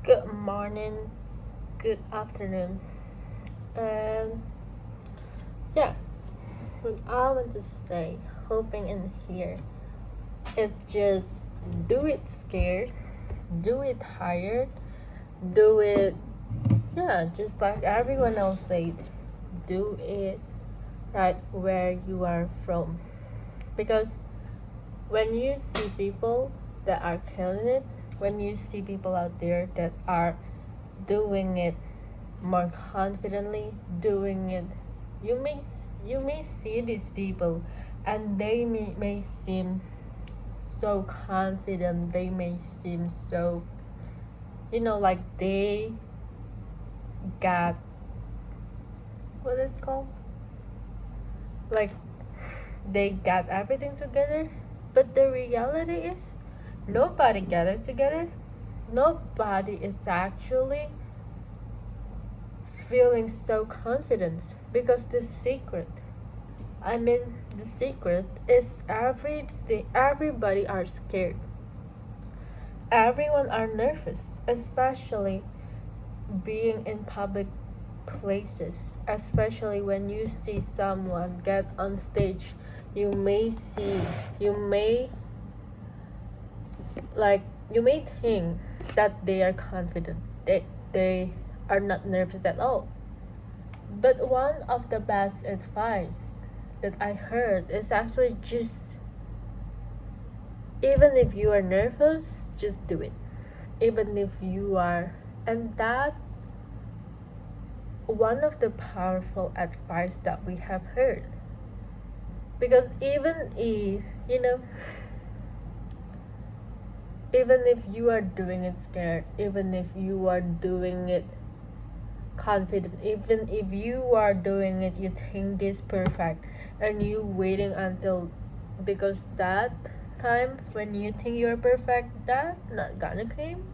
Good morning, good afternoon, and yeah, what I want to say, hoping in here, is just do it scared, do it tired, do it, yeah, just like everyone else said, do it right where you are from. Because when you see people that are killing it, when you see people out there that are doing it more confidently, doing it, you may see these people and they may seem so confident, they may seem so, like they got, what is it called, like they got everything together. But the reality is nobody got it together. Nobody is actually feeling so confident, because the secret is everybody are scared. Everyone are nervous, especially being in public places, especially when you see someone get on stage. You may like you may think that they are confident. They are not nervous at all. But one of the best advice that I heard is actually just, even if you are nervous, just do it. Even if you are, and that's one of the powerful advice that we have heard. Because even if you are doing it scared, even if you are doing it confident, even if you are doing it you think this perfect, and you waiting until, because that time when you think you're perfect, that's not gonna came,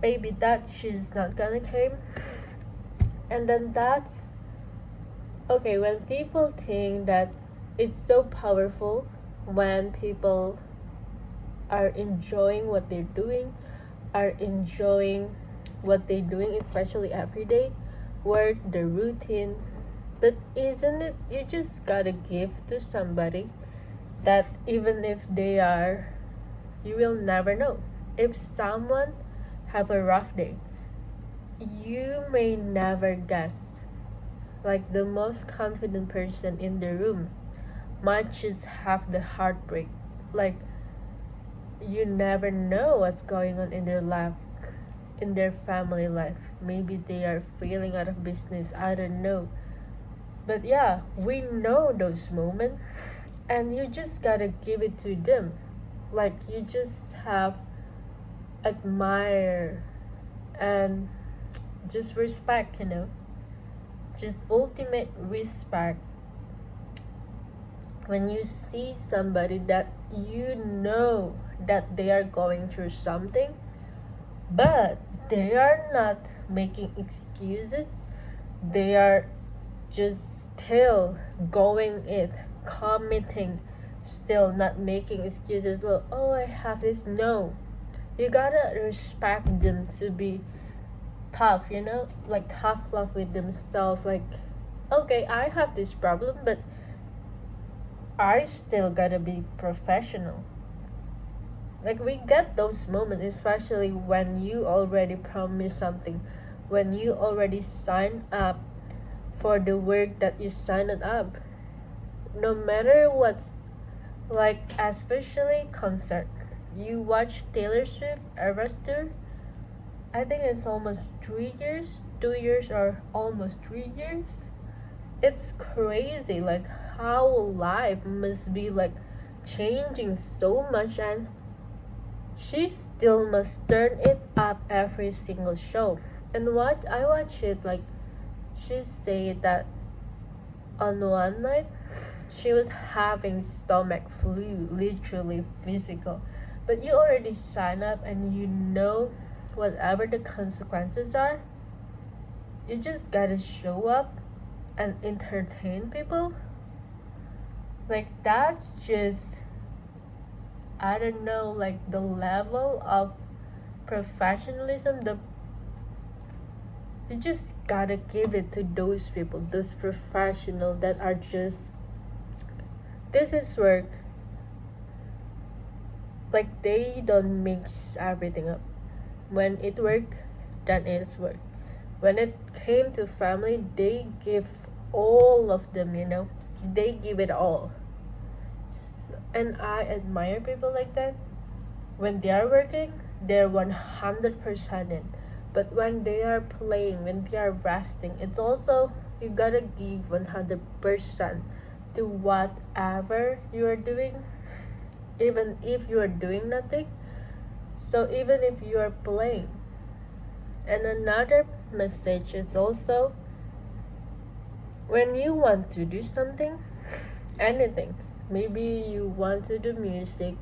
baby, that she's not gonna came. And then that's okay when people think that it's so powerful, when people are enjoying what they're doing, are enjoying what they're doing, especially every day, work, the routine. But isn't it, you just gotta give to somebody that even if they are, you will never know. If someone have a rough day, you may never guess. Like the most confident person in the room might just have the heartbreak. Like you never know what's going on in their life, in their family life. Maybe they are failing out of business, I don't know. But yeah, we know those moments, and you just gotta give it to them. Like you just have admire and just respect, just ultimate respect when you see somebody that you know that they are going through something, but they are not making excuses. They are just still going it, committing, still not making excuses. Well, oh, I have this. No, you gotta respect them to be tough, like tough love with themselves. Like, okay, I have this problem, but I still gotta be professional. Like we get those moments, especially when you already promise something, when you already sign up for the work that you signed up. No matter what's, like especially concert. You watch Taylor Swift Eras Tour. I think it's almost 3 years, 2 years, or almost 3 years. It's crazy, like how life must be like changing so much, and she still must turn it up every single show. And what I watch it, like she said that on one night she was having stomach flu, literally physical. But you already sign up and you know whatever the consequences are, you just gotta show up and entertain people. Like that's just, I don't know, like the level of professionalism, the you just gotta give it to those people, those professionals that are just, this is work. Like, they don't mix everything up. When it work, then it's work. When it came to family, they give all of them, they give it all. And I admire people like that. When they are working, they're 100% in. But when they are playing, when they are resting, it's also, you gotta give 100% to whatever you are doing, even if you are doing nothing. So even if you are playing. And another message is also, when you want to do something, anything, maybe you want to do music,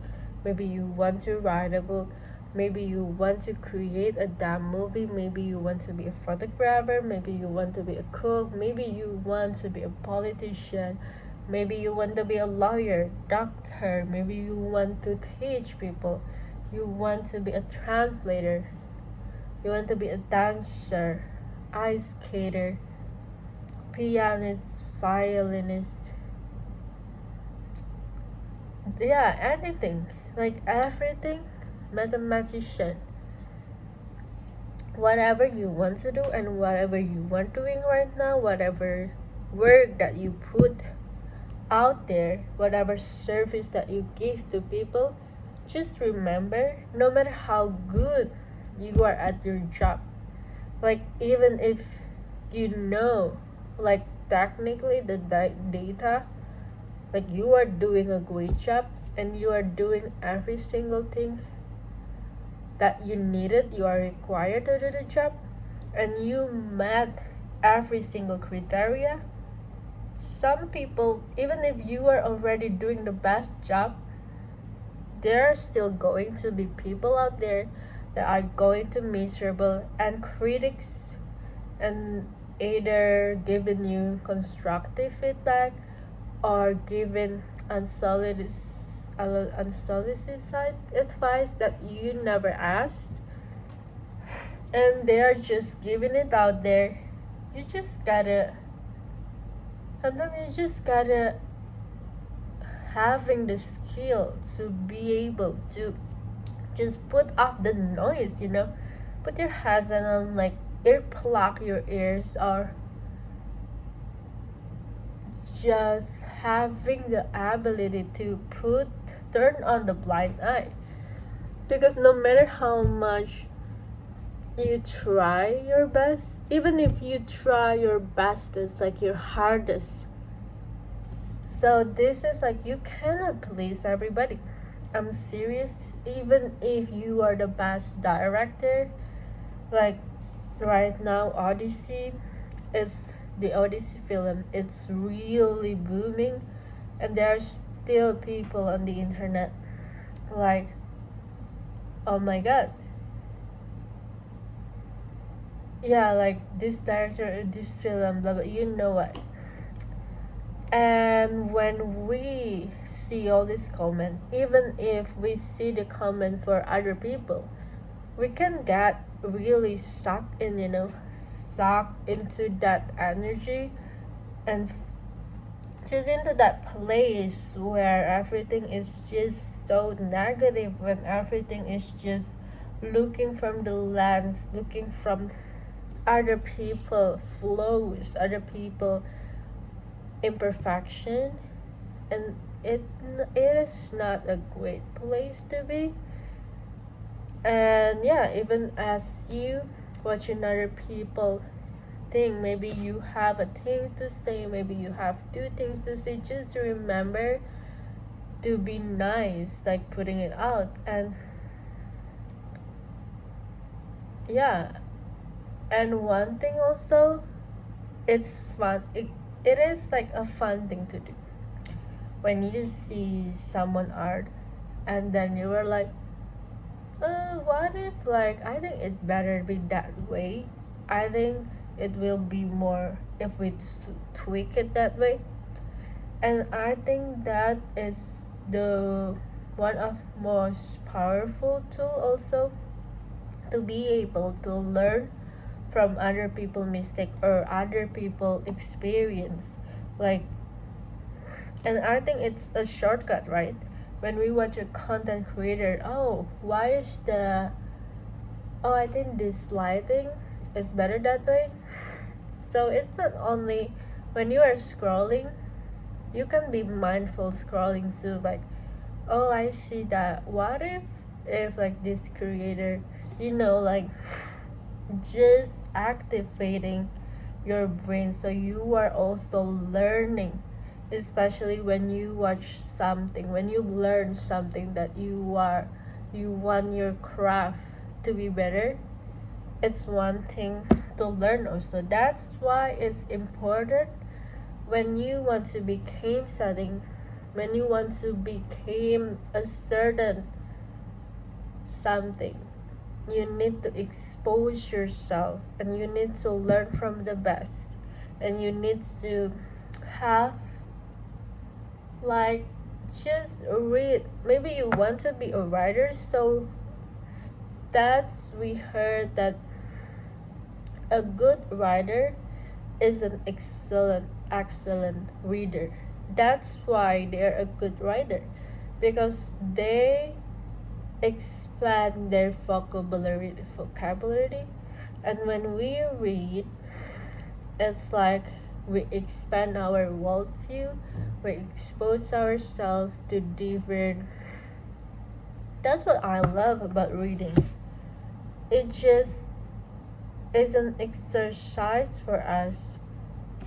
maybe you want to write a book, maybe you want to create a damn movie, maybe you want to be a photographer, maybe you want to be a cook, maybe you want to be a politician, maybe you want to be a lawyer, doctor, maybe you want to teach people, you want to be a translator, you want to be a dancer, ice skater, pianist, violinist, yeah, anything, like everything, mathematician, whatever you want to do and whatever you want doing right now, whatever work that you put out there, whatever service that you give to people, just remember, no matter how good you are at your job, like even if like technically the data, like you are doing a great job and you are doing every single thing that you needed, you are required to do the job, and you met every single criteria, some people, even if you are already doing the best job, there are still going to be people out there that are going to miserable, and critics, and either giving you constructive feedback or giving unsolicited advice that you never asked, and they are just giving it out there. You just gotta, sometimes you just gotta having the skill to be able to just put off the noise, put your headset on, like earplug your ears, or just having the ability to turn on the blind eye, because no matter how much you try your best, even if you try your best, it's like your hardest. So this is like, you cannot please everybody. I'm serious. Even if you are the best director, like right now Odyssey, the Odyssey film, it's really booming, and there are still people on the internet like, oh my god, yeah, like this director, this film, blah blah, you know what. And when we see all this comment, even if we see the comment for other people, we can get really sucked in, sucked into that energy, and just into that place where everything is just so negative, when everything is just looking from the lens, looking from other people flaws, other people imperfection, and it is not a great place to be. And yeah, even as you watching other people think, maybe you have a thing to say, maybe you have two things to say, just remember to be nice, like putting it out. And yeah, and one thing also, it's fun, it is like a fun thing to do when you see someone art, and then you were like, what if, like, I think it better be that way, I think it will be more if we tweak it that way. And I think that is the one of most powerful tool also, to be able to learn from other people mistake or other people experience, like, and I think it's a shortcut, right? When we watch a content creator, oh, why is the, oh, I think this lighting is better that way. So it's not only when you are scrolling, you can be mindful scrolling too, like, oh, I see that, what if like this creator, like, just activating your brain, so you are also learning, especially when you watch something, when you learn something that you want your craft to be better. It's one thing to learn also. That's why it's important when you want to become something, when you want to become a certain something, you need to expose yourself and you need to learn from the best, and you need to have, like, just read. Maybe you want to be a writer, so that's, we heard that a good writer is an excellent reader. That's why they're a good writer, because they expand their vocabulary. And when we read, it's like we expand our worldview, we expose ourselves to different. That's what I love about reading. It just is an exercise for us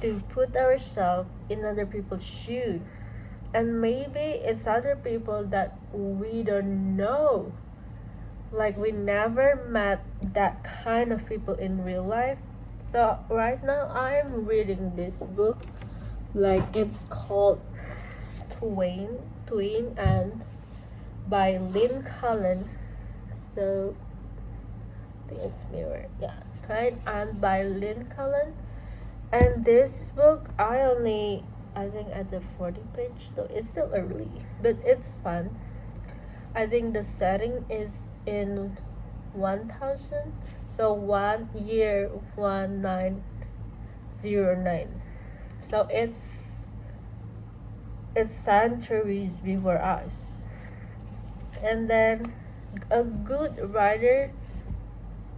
to put ourselves in other people's shoes. And maybe it's other people that we don't know. Like, we never met that kind of people in real life. So right now I'm reading this book. Like, it's called Twin and by Lynn Cullen. So I think it's Mirror. Yeah. Twin and by Lynn Cullen. And this book, I think at the 40 page, so it's still early, but it's fun. I think the setting is in 1000, so 1 year 1909. So it's centuries before us. And then a good writer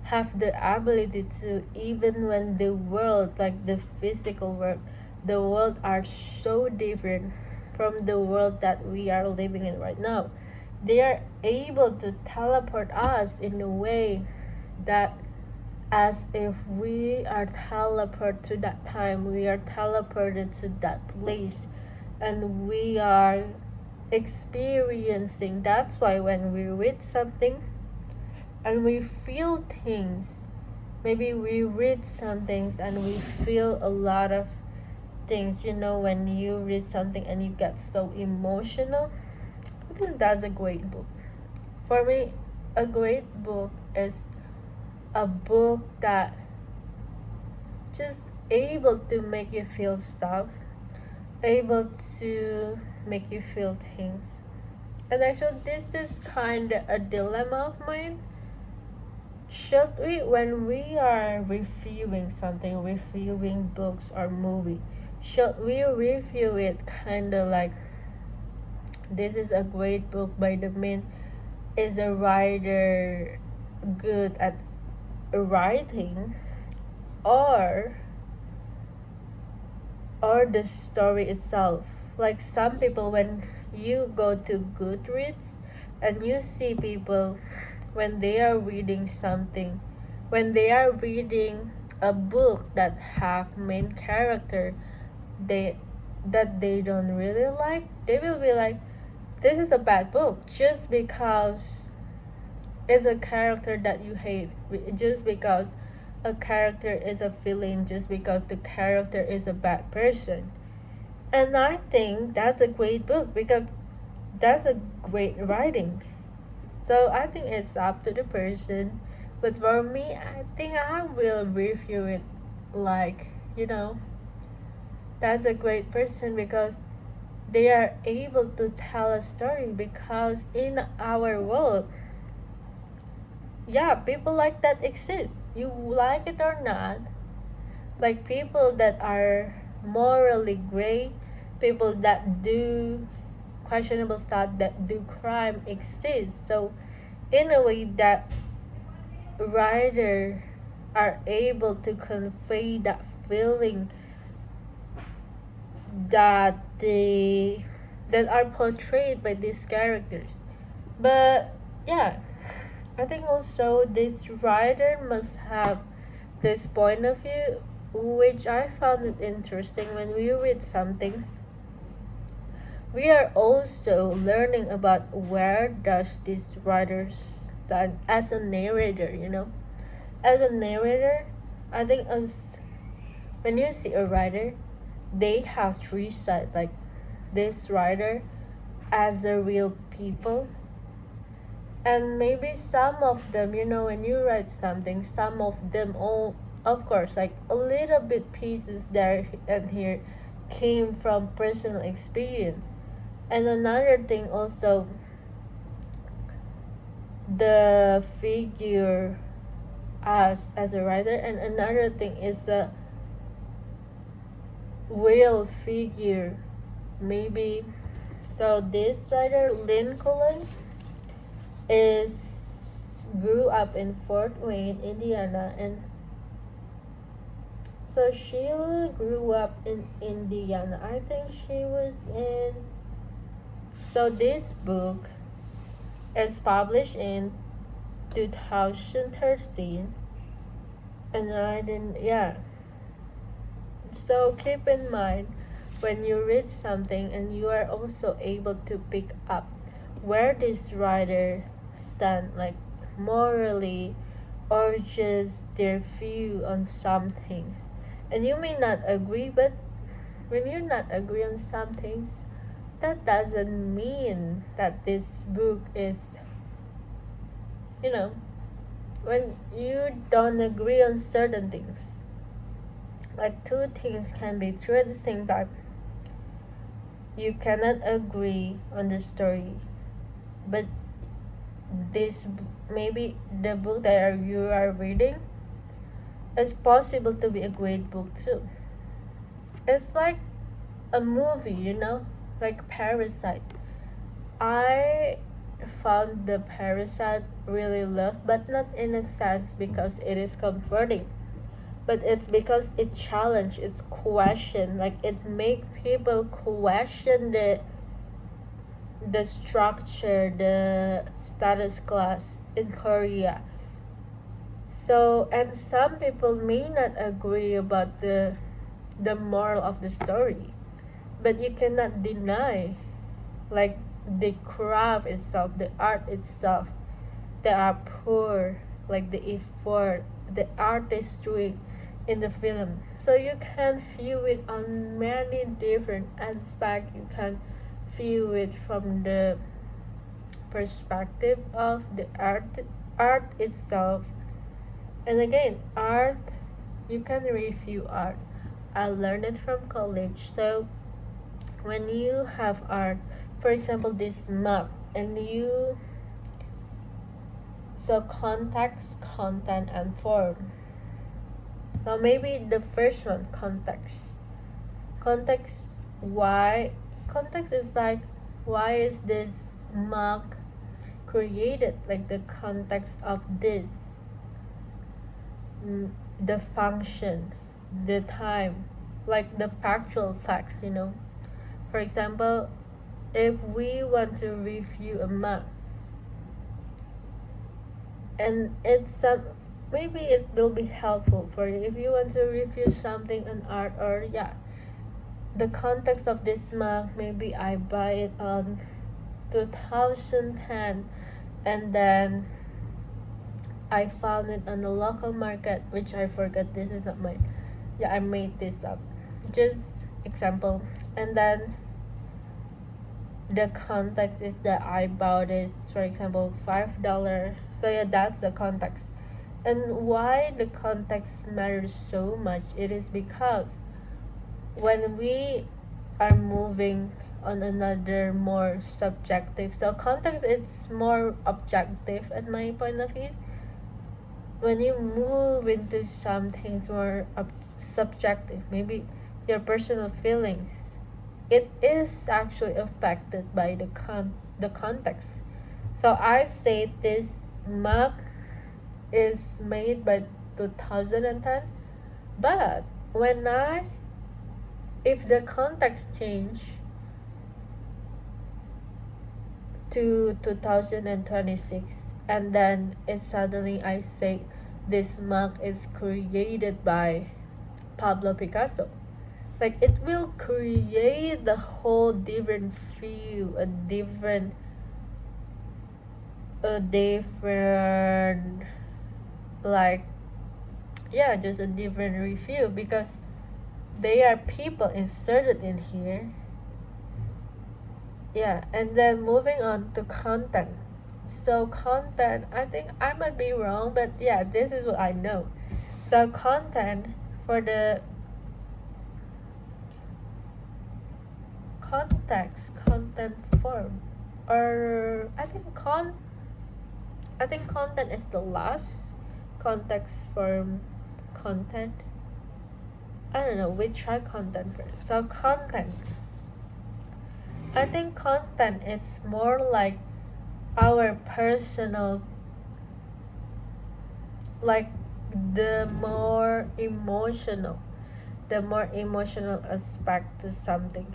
have the ability to, even when the world, like the physical world, the world are so different from the world that we are living in right now, they are able to teleport us in a way that, as if we are teleported to that time, we are teleported to that place, and we are experiencing. That's why when we read something and we feel things, maybe we read some things and we feel a lot of things, when you read something and you get so emotional. I think that's a great book. For me, a great book is a book that just able to make you feel stuff, able to make you feel things. And actually, this is kind of a dilemma of mine. Should we, when we are reviewing something, reviewing books or movie, should we review it kind of like, this is a great book by the main, is a writer good at writing, or the story itself? Like, some people, when you go to Goodreads and you see people, when they are reading something, when they are reading a book that have main character that they don't really like, they will be like, this is a bad book just because it's a character that you hate, just because a character is a villain, just because the character is a bad person. And I think that's a great book, because that's a great writing. So I think it's up to the person. But for me, I think I will review it like, that's a great person, because they are able to tell a story. Because in our world, yeah, people like that exist. You like it or not, like people that are morally gray, people that do questionable stuff, that do crime exist. So in a way, that writer are able to convey that feeling that they that are portrayed by these characters. But yeah, I think also this writer must have this point of view, which I found it interesting. When we read some things, we are also learning about where does this writer stand as a narrator, as a narrator. I think as when you see a writer, they have three sides, like this writer as a real people, and maybe some of them, when you write something, some of them, all of course, like a little bit pieces there and here came from personal experience. And another thing also, the figure as a writer, and another thing is a real figure, maybe. So this writer, Lynn Cullen, grew up in Fort Wayne, Indiana, and so she grew up in Indiana. I think she was in. So this book is published in 2013, and I didn't. Yeah. So keep in mind when you read something, and you are also able to pick up where this writer stand, like morally, or just their view on some things. And you may not agree, but when you're not agree on some things, that doesn't mean that this book is, when you don't agree on certain things, like two things can be true at the same time. You cannot agree on the story, but this maybe the book that you are reading is possible to be a great book too. It's like a movie, like Parasite. I found the Parasite really loved, but not in a sense because it is comforting, but it's because it challenge, it's question, like it make people question the structure, the status class in Korea. So, and some people may not agree about the moral of the story, but you cannot deny, like the craft itself, the art itself, they are poor, like the effort, the artistry in the film. So you can view it on many different aspects. You can view it from the perspective of the art itself. And again, art, you can review art. I learned it from college. So when you have art, for example, this map, and so context, content, and form. So maybe the first one, context. Context, why? Context is like, why is this map created? Like the context of this, the function, the time, like the factual facts, For example, if we want to review a map, and maybe it will be helpful for you if you want to review something on art, or the context of this map. Maybe I buy it on 2010, and then I found it on the local market, which I forgot. This is not mine. Yeah, I made this up, just example. And then the context is that I bought it, for example, $5. So yeah, that's the context. And why the context matters so much, it is because when we are moving on another more subjective, so context, it's more objective at my point of view, when you move into some things more subjective, maybe your personal feelings, it is actually affected by the context. So I say this map is made by 2010, but when I if the context change to 2026 and then it suddenly I say this map is created by Pablo Picasso, like it will create the whole different view, a different like yeah, just a different review because they are people inserted in here. Yeah, and then moving on to content. So content, I think I might be wrong, but yeah, this is what I know. So content for the content form, or I think content is the last context form content. I don't know. We try content first. So content. I think content is more like our personal, like the more emotional aspect to something.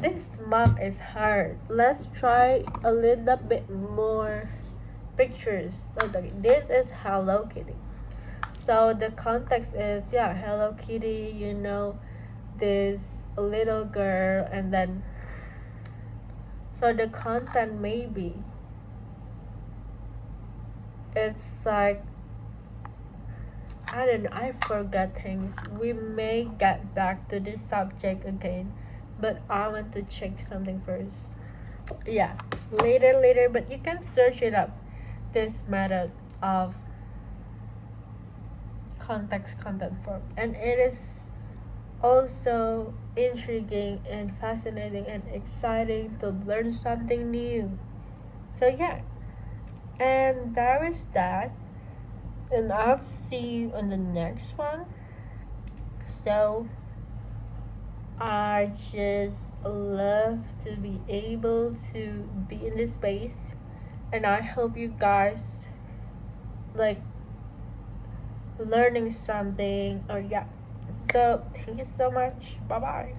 This map is hard. Let's try a little bit more pictures. Okay, this is Hello Kitty. So the context is yeah, Hello Kitty, this little girl, and then so the content maybe it's like I don't know, I forgot things. We may get back to this subject again, but I want to check something first. Yeah, later, but you can search it up. This method of context content form, and it is also intriguing and fascinating and exciting to learn something new. So yeah, and there is that, and I'll see you on the next one. So I just love to be able to be in this space, and I hope you guys like learning something, or yeah. So thank you so much. Bye bye.